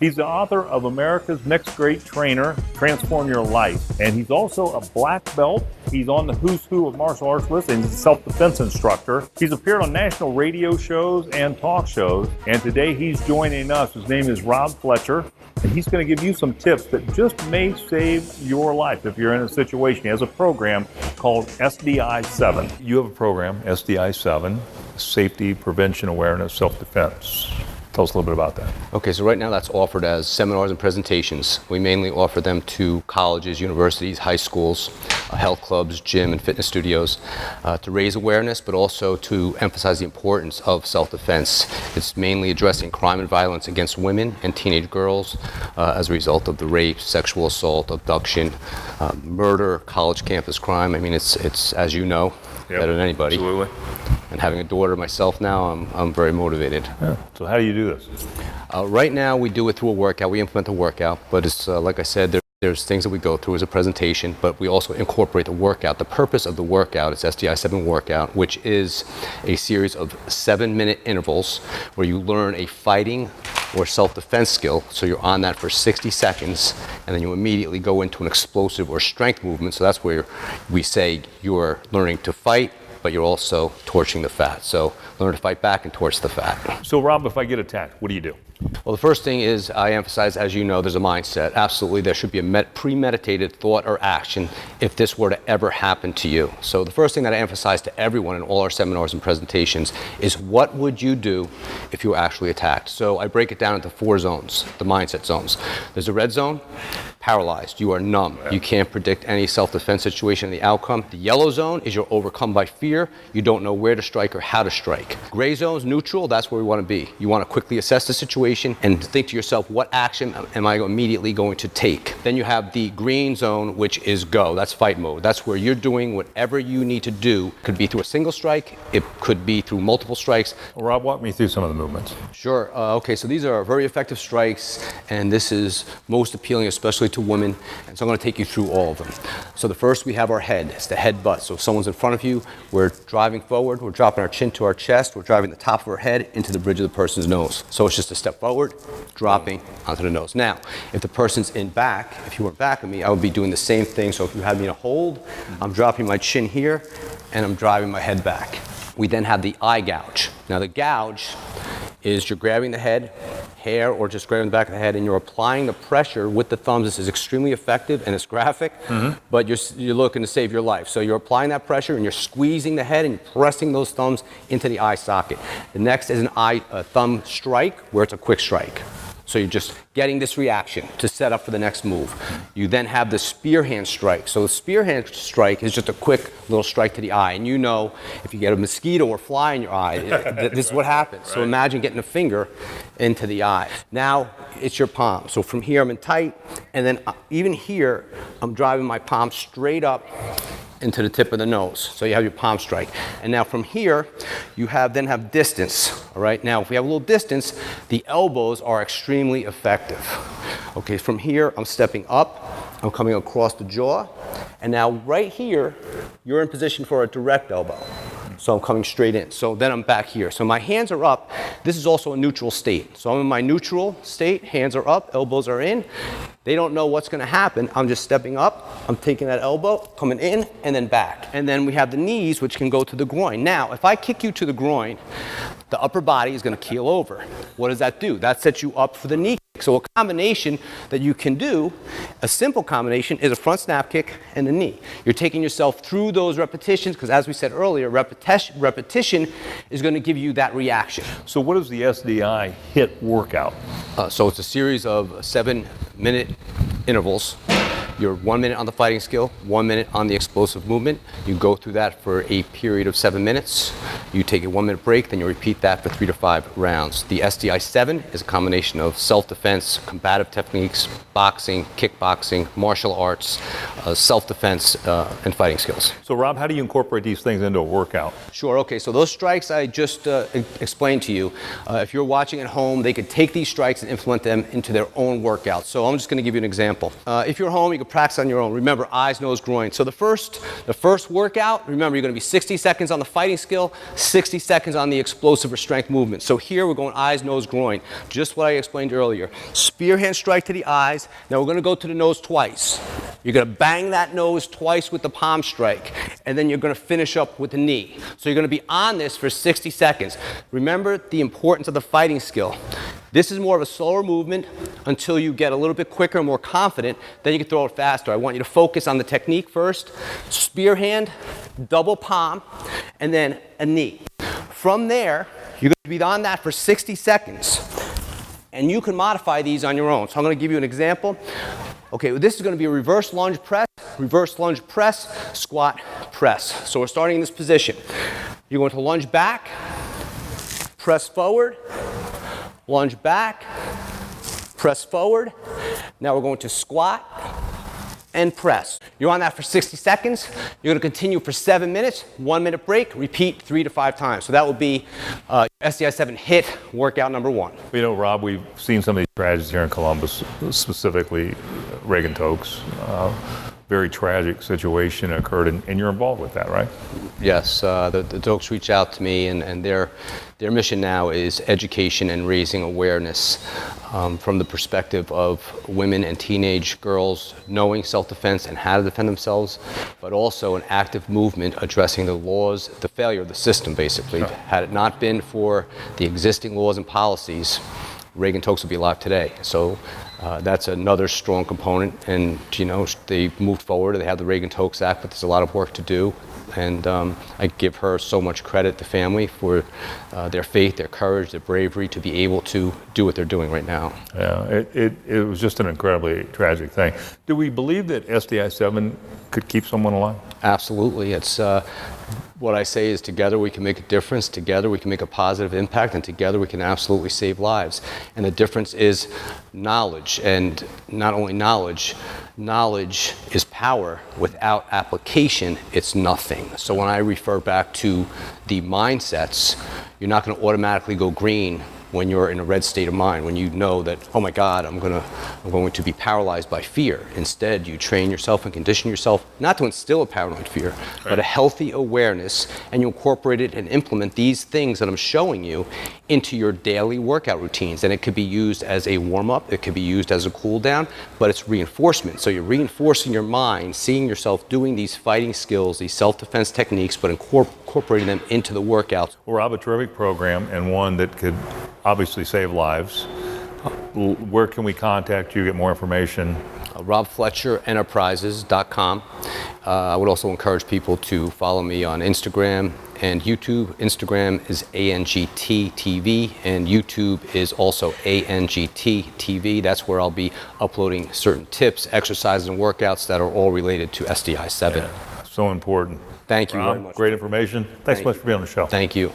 He's the author of America's Next Great Trainer, Transform Your Life. And he's also a black belt. He's on the who's who of martial arts list, and he's a self-defense instructor. He's appeared on national radio shows and talk shows. And today he's joining us. His name is Rob Fletcher. And he's going to give you some tips that just may save your life if you're in a situation. He has a program called sdi7. You have a program, sdi7, Safety, Prevention, Awareness, Self-Defense. Tell us a little bit about that. Okay, so right now that's offered as seminars and presentations. We mainly offer them to colleges, universities, high schools, health clubs, gym and fitness studios to raise awareness, but also to emphasize the importance of self-defense. It's mainly addressing crime and violence against women and teenage girls as a result of the rape, sexual assault, abduction, murder, college campus crime. I mean, it's as you know, better than anybody. Absolutely. And having a daughter myself now, I'm very motivated. Yeah. So how do you do this? Right now we do it through a workout. We implement the workout, but it's like I said, there's things that we go through as a presentation, but we also incorporate the workout. The purpose of the workout is SDI7 workout, which is a series of 7-minute intervals where you learn a fighting or self-defense skill. So you're on that for 60 seconds, and then you immediately go into an explosive or strength movement. So that's where we say you're learning to fight, but you're also torching the fat. So learn to fight back and torch the fat. So Rob, if I get attacked, what do you do? Well, the first thing is I emphasize, as you know, there's a mindset. Absolutely, there should be a premeditated thought or action if this were to ever happen to you. So the first thing that I emphasize to everyone in all our seminars and presentations is what would you do if you were actually attacked? So I break it down into 4 zones, the mindset zones. There's a red zone, paralyzed. You are numb. You can't predict any self-defense situation and the outcome. The yellow zone is you're overcome by fear. You don't know where to strike or how to strike. Gray zone's neutral. That's where we want to be. You want to quickly assess the situation and think to yourself, what action am I immediately going to take? Then you have the green zone, which is go. That's fight mode. That's where you're doing whatever you need to do. It could be through a single strike. It could be through multiple strikes. Well, Rob, walk me through some of the movements. Sure. Okay, so these are very effective strikes, and this is most appealing, especially to women. And so I'm going to take you through all of them. So the first, we have our head. It's the head butt. So if someone's in front of you, we're driving forward. We're dropping our chin to our chest. We're driving the top of our head into the bridge of the person's nose. So it's just a step forward, dropping onto the nose. Now, if the person's in back, if you were back of me, I would be doing the same thing. So if you had me in a hold, I'm dropping my chin here, and I'm driving my head back. We then have the eye gouge. Now the gouge is you're grabbing the head, hair, or just grabbing the back of the head, and you're applying the pressure with the thumbs. This is extremely effective and it's graphic, but you're looking to save your life. So you're applying that pressure and you're squeezing the head and you're pressing those thumbs into the eye socket. The next is a thumb strike, where it's a quick strike. So you're just getting this reaction to set up for the next move. You then have the spear hand strike. So the spear hand strike is just a quick little strike to the eye. And you know, if you get a mosquito or fly in your eye, this is what happens. So imagine getting a finger into the eye. Now it's your palm. So from here I'm in tight, and then even here I'm driving my palm straight up into the tip of the nose. So you have your palm strike. And now from here, you then have distance. All right, now if we have a little distance, the elbows are extremely effective. Okay, from here, I'm stepping up, I'm coming across the jaw, and now right here, you're in position for a direct elbow. So I'm coming straight in. So then I'm back here. So my hands are up. This is also a neutral state. So I'm in my neutral state, hands are up, elbows are in. They don't know what's going to happen. I'm just stepping up, I'm taking that elbow, coming in, and then back. And then we have the knees, which can go to the groin. Now, if I kick you to the groin, the upper body is going to keel over. What does that do? That sets you up for the knee kick. So a combination that you can do, a simple combination, is a front snap kick and a knee. You're taking yourself through those repetitions, because as we said earlier, repetition is going to give you that reaction. So what is the SDI HIIT workout? So it's a series of 7-minute intervals. You're 1 minute on the fighting skill, 1 minute on the explosive movement. You go through that for a period of 7 minutes. You take a 1 minute break, then you repeat that for 3 to 5 rounds. The SDI7 is a combination of self-defense, combative techniques, boxing, kickboxing, martial arts, self-defense, and fighting skills. So Rob, how do you incorporate these things into a workout? Sure, okay, so those strikes I just explained to you, if you're watching at home, they could take these strikes and implement them into their own workout. So I'm just gonna give you an example. If you're home, you can practice on your own. Remember, eyes, nose, groin. So the first workout, remember, you're going to be 60 seconds on the fighting skill, 60 seconds on the explosive or strength movement. So here we're going eyes, nose, groin. Just what I explained earlier. Spear hand strike to the eyes. Now we're going to go to the nose twice. You're going to bang that nose twice with the palm strike, and then you're going to finish up with the knee. So you're going to be on this for 60 seconds. Remember the importance of the fighting skill. This is more of a slower movement until you get a little bit quicker and more confident. Then you can throw it faster. I want you to focus on the technique first. Spear hand, double palm, and then a knee. From there, you're going to be on that for 60 seconds. And you can modify these on your own. So I'm going to give you an example. Okay, well, this is going to be a reverse lunge press, squat, press. So we're starting in this position. You're going to lunge back, press forward, lunge back, press forward. Now we're going to squat and press. You're on that for 60 seconds. You're going to continue for 7 minutes, 1 minute break, repeat 3 to 5 times. So that will be sdi7 HIIT workout number 1. You know, Rob, we've seen some of these tragedies here in Columbus, specifically Reagan Tokes. Very tragic situation occurred, and you're involved with that, right? Yes, the Tokes reach out to me, and their mission now is education and raising awareness from the perspective of women and teenage girls knowing self-defense and how to defend themselves, but also an active movement addressing the laws, the failure of the system, basically. Sure. Had it not been for the existing laws and policies, Reagan Tokes would be alive today. So that's another strong component, and you know, they moved forward. They have the Reagan Tokes Act, but there's a lot of work to do. And I give her so much credit, the family, for their faith, their courage, their bravery to be able to do what they're doing right now. Yeah, it was just an incredibly tragic thing. Do we believe that sdi7 could keep someone alive? Absolutely. It's what I say is together we can make a difference, together we can make a positive impact, and together we can absolutely save lives. And the difference is knowledge, and not only knowledge is power. Without application, it's nothing. So when I refer back to the mindsets, you're not going to automatically go green when you're in a red state of mind, when you know that, oh my God, I'm going to be paralyzed by fear. Instead, you train yourself and condition yourself not to instill a paranoid fear, right, but a healthy awareness, and you incorporate it and implement these things that I'm showing you into your daily workout routines. And it could be used as a warm-up, it could be used as a cool-down, but it's reinforcement. So you're reinforcing your mind, seeing yourself doing these fighting skills, these self-defense techniques, but incorporating them into the workouts. Well, Rob, a terrific program, and one that could obviously save lives. Where can we contact you, get more information? RobFletcherEnterprises.com. I would also encourage people to follow me on Instagram and YouTube. Instagram is ANGT-TV, and YouTube is also ANGT-TV. That's where I'll be uploading certain tips, exercises, and workouts that are all related to sdi7. Yeah, so important. Thank you Rob, very much. Great information. Thanks so much for being on the show. Thank you.